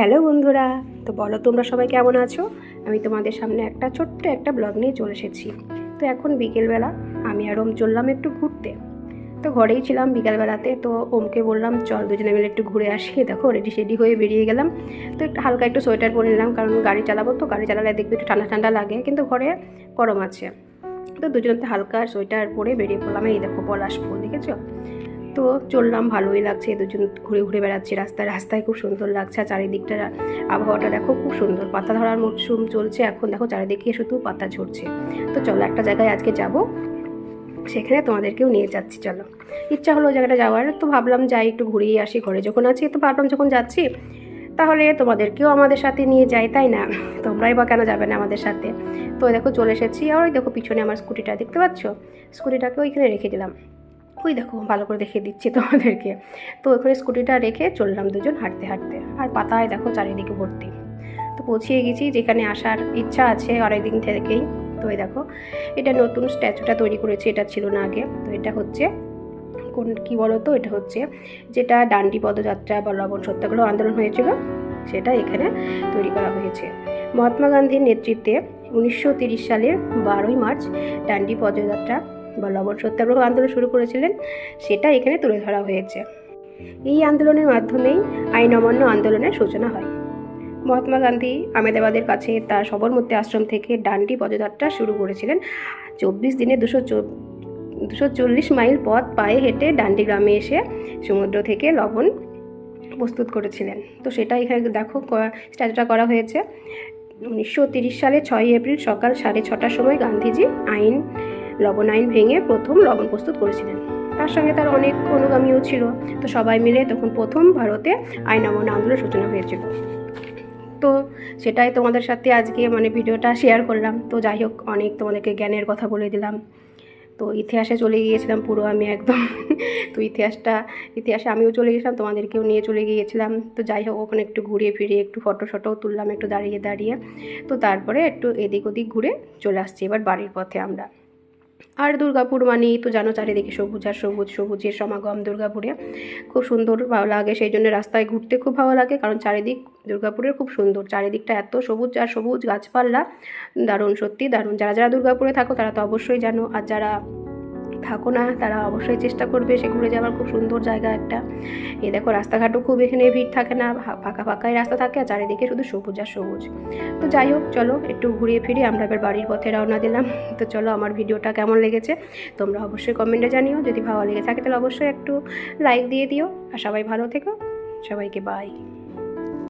Hello বন্ধুরা, তো বলো তোমরা সবাই কেমন আছো। আমি তোমাদের সামনে ছোট্ট একটা ব্লগ নিয়ে চলে এসেছি। তো এখন বিকেলবেলা আমি আর ওম চললাম একটু ঘুরতে। তো ঘরেই ছিলাম বিকেলবেলাতে, তো ওমকে বললাম চল দুজনে মিলে একটু ঘুরে আসি। দেখো রেডি সেডি হয়ে বেরিয়ে গেলাম। তো একটু হালকা একটু সোয়েটার পরে নিলাম, কারণ গাড়ি চালাবো, তো গাড়ি চালালে দেখবে একটু ঠান্ডা ঠান্ডা লাগে, কিন্তু ঘরে গরম আছে। তো দুজনতে হালকা সোয়েটার পরে বেরিয়ে পড়লাম। এই দেখো পলাশ ফুল দেখেছো। তো চললাম, ভালোই লাগছে, দুজন ঘুরে ঘুরে বেড়াচ্ছি রাস্তায় রাস্তায়, খুব সুন্দর লাগছে। চারিদিকটা আবহাওয়াটা দেখো খুব সুন্দর, পাতা ধরার মরশুম চলছে এখন, দেখো চারিদিকে শুধু পাতা ঝরছে। তো চলো একটা জায়গায় আজকে যাব, সেখানে তোমাদেরকেও নিয়ে যাচ্ছি। চলো, ইচ্ছা হলো জায়গাটা যাওয়ার, তো ভাবলাম যাই একটু ঘুরেই আসি। ঘরে যখন আছি তো ভাবলাম যখন যাচ্ছি তাহলে তোমাদেরকেও আমাদের সাথে নিয়ে যাই, তাই না? তোমরাই বা কেন যাবে না আমাদের সাথে। তো দেখো চলে এসেছি, আর ওই দেখো পিছনে আমার স্কুটিটা দেখতে পাচ্ছ, স্কুটিটাকে ওইখানে রেখে দিলাম। ওই দেখো ভালো করে দেখিয়ে দিচ্ছি তোমাদেরকে। তো ওখানে স্কুটিটা রেখে চললাম দুজন হাঁটতে হাঁটতে, আর পাতায় দেখো চারিদিকে ভর্তি। তো পৌঁছিয়ে গেছি যেখানে আসার ইচ্ছা আছে অনেকদিন থেকেই। তো এই দেখো এটা নতুন স্ট্যাচুটা তৈরি করেছে, এটা ছিল না আগে। তো এটা হচ্ছে কী বলো তো, এটা হচ্ছে যেটা ডান্ডি পদযাত্রা বা লবণ সত্যাগ্রহ আন্দোলন হয়েছিল, সেটা এখানে তৈরি করা হয়েছে। মহাত্মা গান্ধীর নেতৃত্বে 1930 সালের 12ই মার্চ ডান্ডি পদযাত্রা বা লবণ সত্যাগ্রহ আন্দোলন শুরু করেছিলেন, সেটা এখানে তুলে ধরা হয়েছে। এই আন্দোলনের মাধ্যমেই আইন অমান্য আন্দোলনের সূচনা হয়। মহাত্মা গান্ধী আহমেদাবাদের কাছে তার সবরমতী আশ্রম থেকে ডান্ডি পদযাত্রা শুরু করেছিলেন। 24 দিনে 240 মাইল পথ পায়ে হেঁটে ডান্ডি গ্রামে এসে সমুদ্র থেকে লবণ প্রস্তুত করেছিলেন। তো সেটা এখানে দেখো স্ট্যাচুটা করা হয়েছে। 1930 সালে 6 এপ্রিল সকাল 6:30টার সময় গান্ধীজি লবণ আইন ভেঙে প্রথম লবণ প্রস্তুত করেছিলেন। তার সঙ্গে তার অনেক অনুগামীও ছিল। তো সবাই মিলে তখন প্রথম ভারতে আইন অমান্য আন্দোলনের সূচনা হয়েছিল। তো সেটাই তোমাদের সাথে আজকে ভিডিওটা শেয়ার করলাম। তো যাই হোক, অনেক তোমাদেরকে জ্ঞানের কথা বলে দিলাম। তো ইতিহাসে চলে গিয়েছিলাম পুরো আমি একদম। তো ইতিহাসে আমিও চলে গেছিলাম, তোমাদেরকেও নিয়ে চলে গিয়েছিলাম। তো যাই হোক, ওখানে একটু ঘুরিয়ে ফিরিয়ে একটু ফটোও তুললাম একটু দাঁড়িয়ে দাঁড়িয়ে। তো তারপরে একটু এদিক ওদিক ঘুরে চলে আসছি এবার বাড়ির পথে আমরা। আর দুর্গাপুর মানেই তো জানো, চারিদিকে সবুজ আর সবুজ, সবুজের সমাগম দুর্গাপুরে। খুব সুন্দর ভালো লাগে, সেই জন্য রাস্তায় ঘুরতে খুব ভালো লাগে, কারণ চারিদিক দুর্গাপুরের খুব সুন্দর। চারিদিকটা এত সবুজ আর সবুজ গাছপালা, দারুণ, সত্যি দারুণ। যারা যারা দুর্গাপুরে থাকো তারা তো অবশ্যই জানো, আর যারা থাকো না তারা অবশ্যই চেষ্টা করবে সে ঘুরে যাওয়ার। খুব সুন্দর জায়গা একটা। এই দেখো রাস্তাঘাটও খুব এখানে ভিড় থাকে না, ফাঁকা ফাঁকাই রাস্তা থাকে, আর চারিদিকে শুধু সবুজ আর সবুজ। তো যাই হোক, চলো একটু ঘুরিয়ে ফিরে আমরা এবার বাড়ির পথে রওনা দিলাম। তো চলো, আমার ভিডিওটা কেমন লেগেছে তোমরা অবশ্যই কমেন্টে জানিও। যদি ভালো লেগে থাকে তাহলে অবশ্যই একটু লাইক দিয়ে দিও, আর সবাই ভালো থেকো। সবাইকে বাই।